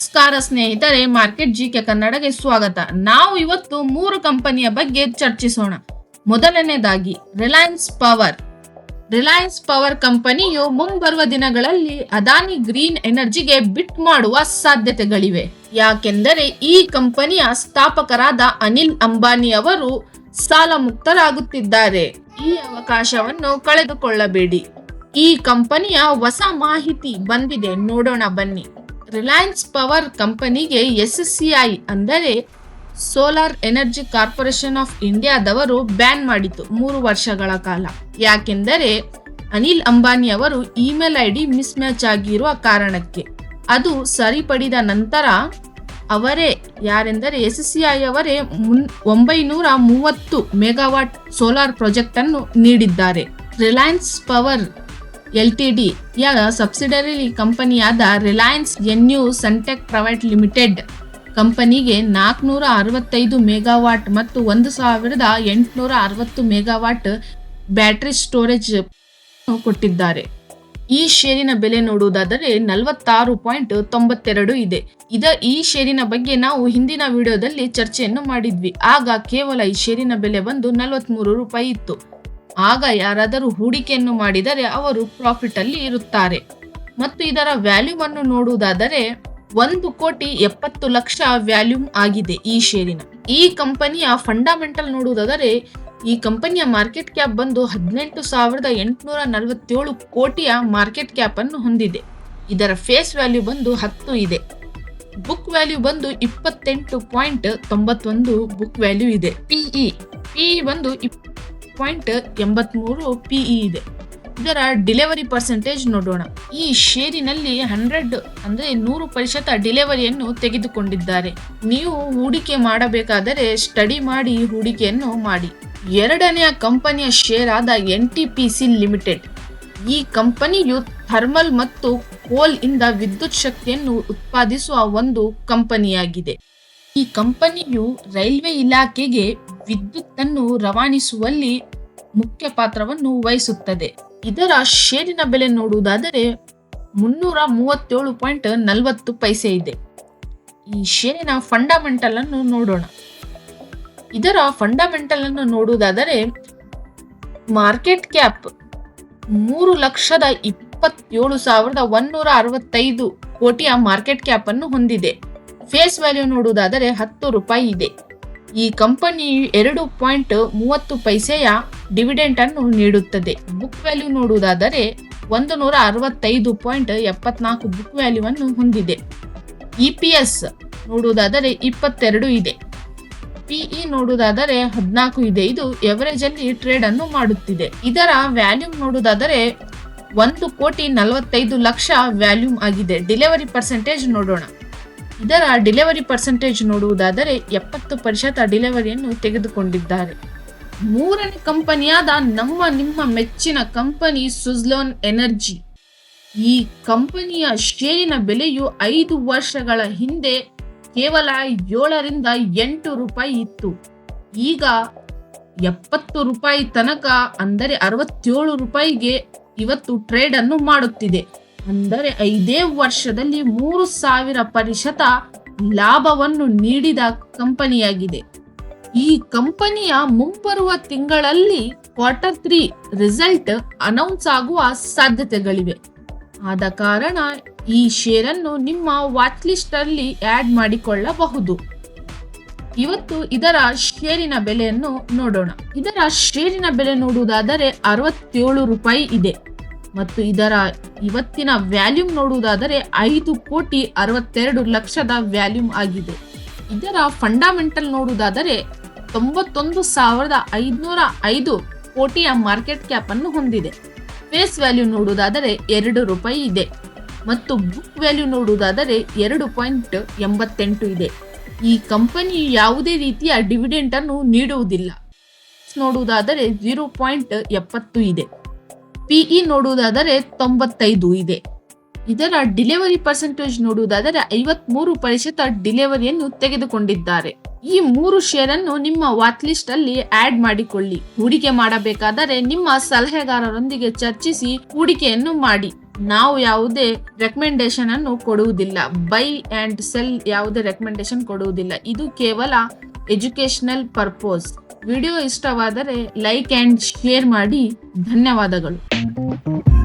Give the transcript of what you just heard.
ನಮಸ್ಕಾರ ಸ್ನೇಹಿತರೆ, market GK ಕನ್ನಡಗೆ ಸ್ವಾಗತ. ನಾವು ಇವತ್ತು 3 ಕಂಪನಿಯ ಬಗ್ಗೆ ಚರ್ಚಿಸೋಣ. ಮೊದಲನೇದಾಗಿ ರಿಲಯನ್ಸ್ ಪವರ್ ಕಂಪನಿಯು ಮುಂಬರುವ ದಿನಗಳಲ್ಲಿ ಅದಾನಿ ಗ್ರೀನ್ ಎನರ್ಜಿಗೆ ಬಿಟ್ ಮಾಡುವ ಸಾಧ್ಯತೆಗಳಿವೆ. ಯಾಕೆಂದರೆ ಈ ಕಂಪನಿಯ ಸ್ಥಾಪಕರಾದ ಅನಿಲ್ ಅಂಬಾನಿ ಅವರು ಸಾಲ ಮುಕ್ತರಾಗುತ್ತಿದ್ದಾರೆ. ಈ ಅವಕಾಶವನ್ನು ಕಳೆದುಕೊಳ್ಳಬೇಡಿ. ಈ ಕಂಪನಿಯ ಹೊಸ ಮಾಹಿತಿ ಬಂದಿದೆ, ನೋಡೋಣ ಬನ್ನಿ. ರಿಲಯನ್ಸ್ ಪವರ್ ಕಂಪನಿಗೆ SCI ಅಂದರೆ ಸೋಲಾರ್ ಎನರ್ಜಿ ಕಾರ್ಪೊರೇಷನ್ ಆಫ್ ಇಂಡಿಯಾದವರು ಬ್ಯಾನ್ ಮಾಡಿತು 3 ವರ್ಷಗಳ ಕಾಲ. ಯಾಕೆಂದರೆ ಅನಿಲ್ ಅಂಬಾನಿ ಅವರು ಇಮೇಲ್ ID ಮಿಸ್ ಮ್ಯಾಚ್ ಆಗಿರುವ ಕಾರಣಕ್ಕೆ. ಅದು ಸರಿಪಡಿದ ನಂತರ ಅವರೇ ಯಾರೆಂದರೆ SCI ಅವರೇ 930 ಮೆಗಾವಾಟ್ ಸೋಲಾರ್ ಪ್ರಾಜೆಕ್ಟ್ ಅನ್ನು ನೀಡಿದ್ದಾರೆ. ರಿಲಯನ್ಸ್ ಪವರ್ LTD ಯ ಸಬ್ಸಿಡರಿ ಕಂಪನಿಯಾದ Reliance NU Suntech private limited ಕಂಪನಿಗೆ 465 ಮೆಗಾವಾಟ್ ಮತ್ತು 1860 ಮೆಗಾವಾಟ್ ಬ್ಯಾಟರಿ ಸ್ಟೋರೇಜ್ ಕೊಟ್ಟಿದ್ದಾರೆ. ಈ ಷೇರಿನ ಬೆಲೆ ನೋಡುವುದಾದರೆ 46.92 ಇದೆ. ಈ ಷೇರಿನ ಬಗ್ಗೆ ನಾವು ಹಿಂದಿನ ವಿಡಿಯೋದಲ್ಲಿ ಚರ್ಚೆಯನ್ನು ಮಾಡಿದ್ವಿ. ಆಗ ಕೇವಲ ಈ ಷೇರಿನ ಬೆಲೆ ಬಂದು 43 ರೂಪಾಯಿ ಇತ್ತು. ಆಗ ಯಾರಾದರೂ ಹೂಡಿಕೆಯನ್ನು ಮಾಡಿದರೆ ಅವರು ಪ್ರಾಫಿಟ್ ಅಲ್ಲಿ ಇರುತ್ತಾರೆ. ಮತ್ತು ಇದರ ವ್ಯಾಲ್ಯೂಮ್ ಅನ್ನು ನೋಡುವುದಾದರೆ 1,70,00,000 ವ್ಯಾಲ್ಯೂಮ್ ಆಗಿದೆ ಈ ಷೇರಿನ. ಈ ಕಂಪನಿಯ ಫಂಡಮೆಂಟಲ್ ನೋಡುವುದಾದರೆ ಈ ಕಂಪನಿಯ ಮಾರ್ಕೆಟ್ ಕ್ಯಾಪ್ ಬಂದು 18,847 ಕೋಟಿಯ ಮಾರ್ಕೆಟ್ ಕ್ಯಾಪ್ ಅನ್ನು ಹೊಂದಿದೆ. ಇದರ ಫೇಸ್ ವ್ಯಾಲ್ಯೂ ಬಂದು 10 ಇದೆ. ಬುಕ್ ವ್ಯಾಲ್ಯೂ ಬಂದು 28.91 ಬುಕ್ ವ್ಯಾಲ್ಯೂ ಇದೆ. PE ಬಂದು 0.83 PE ಇದೆ. ಇದರ ಡೆಲಿವರಿ ಪರ್ಸೆಂಟೇಜ್ ನೋಡೋಣ. ಈ ಷೇರಿನಲ್ಲಿ 100% ಡೆಲಿವರಿಯನ್ನು ತೆಗೆದುಕೊಂಡಿದ್ದಾರೆ. ನೀವು ಹೂಡಿಕೆ ಮಾಡಬೇಕಾದರೆ ಸ್ಟಡಿ ಮಾಡಿ ಹೂಡಿಕೆಯನ್ನು ಮಾಡಿ. ಎರಡನೆಯ ಕಂಪನಿಯ ಶೇರ್ ಆದ NTPC ಲಿಮಿಟೆಡ್. ಈ ಕಂಪನಿಯು ಥರ್ಮಲ್ ಮತ್ತು ಕೋಲ್ ಇಂದ ವಿದ್ಯುತ್ ಶಕ್ತಿಯನ್ನು ಉತ್ಪಾದಿಸುವ ಒಂದು ಕಂಪನಿಯಾಗಿದೆ. ಈ ಕಂಪನಿಯು ರೈಲ್ವೆ ಇಲಾಖೆಗೆ ವಿದ್ಯುತ್ ಅನ್ನು ರವಾನಿಸುವಲ್ಲಿ ಮುಖ್ಯ ಪಾತ್ರವನ್ನು ವಹಿಸುತ್ತದೆ. ಇದರ ಷೇರಿನ ಬೆಲೆ ನೋಡುವುದಾದರೆ 337.40 ಇದೆ. ಈ ಷೇರಿನ ಫಂಡಮೆಂಟಲ್ ಅನ್ನು ನೋಡೋಣ. ಇದರ ಫಂಡಮೆಂಟಲ್ ಅನ್ನು ನೋಡುವುದಾದರೆ ಮಾರ್ಕೆಟ್ ಕ್ಯಾಪ್ 3,27,165 ಕೋಟಿಯ ಮಾರ್ಕೆಟ್ ಕ್ಯಾಪ್ ಅನ್ನು ಹೊಂದಿದೆ. ಫೇಸ್ ವ್ಯಾಲ್ಯೂ ನೋಡುವುದಾದರೆ 10 ರೂಪಾಯಿ ಇದೆ. ಈ ಕಂಪನಿಯು 2.30 ಡಿವಿಡೆಂಟ್ ಅನ್ನು ನೀಡುತ್ತದೆ. ಬುಕ್ ವ್ಯಾಲ್ಯೂ ನೋಡುವುದಾದರೆ 165.74 ಬುಕ್ ವ್ಯಾಲ್ಯೂ ಅನ್ನು ಹೊಂದಿದೆ. EPS ನೋಡುವುದಾದರೆ 22 ಇದೆ. PE ನೋಡುವುದಾದರೆ 14 ಇದೆ. ಇದು ಎವರೇಜ್ ಅಲ್ಲಿ ಟ್ರೇಡ್ ಅನ್ನು ಮಾಡುತ್ತಿದೆ. ಇದರ ವ್ಯಾಲ್ಯೂಮ್ ನೋಡುವುದಾದರೆ 1,45,00,000 ವ್ಯಾಲ್ಯೂಮ್ ಆಗಿದೆ. ಡೆಲಿವರಿ ಪರ್ಸೆಂಟೇಜ್ ನೋಡೋಣ. ಇದರ ಡೆಲಿವರಿ ಪರ್ಸೆಂಟೇಜ್ ನೋಡುವುದಾದರೆ 70% ಡೆಲಿವರಿಯನ್ನು ತೆಗೆದುಕೊಂಡಿದ್ದಾರೆ. ಮೂರನೇ ಕಂಪನಿಯಾದ ನಿಮ್ಮ ಮೆಚ್ಚಿನ ಕಂಪನಿ ಸುಜ್ಲಾನ್ ಎನರ್ಜಿ. ಈ ಕಂಪನಿಯ ಷೇರಿನ ಬೆಲೆಯು 5 ವರ್ಷಗಳ ಹಿಂದೆ ಕೇವಲ 7 ರಿಂದ 8 ರೂಪಾಯಿ ಇತ್ತು. ಈಗ 70 ರೂಪಾಯಿ ತನಕ, ಅಂದರೆ 67 ರೂಪಾಯಿಗೆ ಇವತ್ತು ಟ್ರೇಡ್ ಅನ್ನು ಮಾಡುತ್ತಿದೆ. ಅಂದರೆ 5 ವರ್ಷದಲ್ಲಿ 3000% ಲಾಭವನ್ನು ನೀಡಿದ ಕಂಪನಿಯಾಗಿದೆ. ಈ ಕಂಪನಿಯ ಮುಂಬರುವ ತಿಂಗಳಲ್ಲಿ Q3 ರಿಸಲ್ಟ್ ಅನೌನ್ಸ್ ಆಗುವ ಸಾಧ್ಯತೆಗಳಿವೆ. ಆದ ಕಾರಣ ಈ ಶೇರನ್ನು ನಿಮ್ಮ ವಾಚ್ ಲಿಸ್ಟ್ ಅಲ್ಲಿ ಆಡ್ ಮಾಡಿಕೊಳ್ಳಬಹುದು. ಇವತ್ತು ಇದರ ಷೇರಿನ ಬೆಲೆಯನ್ನು ನೋಡೋಣ. ಇದರ ಷೇರಿನ ಬೆಲೆ ನೋಡುವುದಾದರೆ 67 ರೂಪಾಯಿ ಇದೆ. ಮತ್ತು ಇದರ ಇವತ್ತಿನ ವ್ಯಾಲ್ಯೂಮ್ ನೋಡುವುದಾದರೆ 5,62,00,000 ವ್ಯಾಲ್ಯೂಮ್ ಆಗಿದೆ. ಇದರ ಫಂಡಮೆಂಟಲ್ ನೋಡುವುದಾದರೆ 91,505 ಕೋಟಿಯ ಮಾರ್ಕೆಟ್ ಕ್ಯಾಪ್ ಅನ್ನು ಹೊಂದಿದೆ. ಫೇಸ್ ವ್ಯಾಲ್ಯೂ ನೋಡುವುದಾದರೆ 2 ರೂಪಾಯಿ ಇದೆ. ಮತ್ತು ಬುಕ್ ವ್ಯಾಲ್ಯೂ ನೋಡುವುದಾದರೆ 2.88 ಇದೆ. ಈ ಕಂಪನಿ ಯಾವುದೇ ರೀತಿಯ ಡಿವಿಡೆಂಟ್ ಅನ್ನು ನೀಡುವುದಿಲ್ಲ. ನೋಡುವುದಾದರೆ 0.70 ಇದೆ. PE ನೋಡುವುದಾದರೆ 95 ಇದೆ. ಇದರ ಡೆಲಿವರಿ ಪರ್ಸೆಂಟೇಜ್ ನೋಡುವುದಾದರೆ 53% ಡೆಲಿವರಿಯನ್ನು ತೆಗೆದುಕೊಂಡಿದ್ದಾರೆ. ಈ 3 ಶೇರ್ ಅನ್ನು ನಿಮ್ಮ ವಾಚ್ ಲಿಸ್ಟ್ ಅಲ್ಲಿ ಆಡ್ ಮಾಡಿಕೊಳ್ಳಿ. ಹೂಡಿಕೆ ಮಾಡಬೇಕಾದರೆ ನಿಮ್ಮ ಸಲಹೆಗಾರರೊಂದಿಗೆ ಚರ್ಚಿಸಿ ಹೂಡಿಕೆಯನ್ನು ಮಾಡಿ. ನಾವು ಯಾವುದೇ ರೆಕಮೆಂಡೇಶನ್ ಅನ್ನು ಕೊಡುವುದಿಲ್ಲ. ಬೈ ಅಂಡ್ ಸೆಲ್ ಯಾವುದೇ ರೆಕಮೆಂಡೇಶನ್ ಕೊಡುವುದಿಲ್ಲ. ಇದು ಕೇವಲ ಎಜುಕೇಶನಲ್ ಪರ್ಪೋಸ್. ವಿಡಿಯೋ ಇಷ್ಟವಾದರೆ ಲೈಕ್ ಅಂಡ್ ಶೇರ್ ಮಾಡಿ. ಧನ್ಯವಾದಗಳು.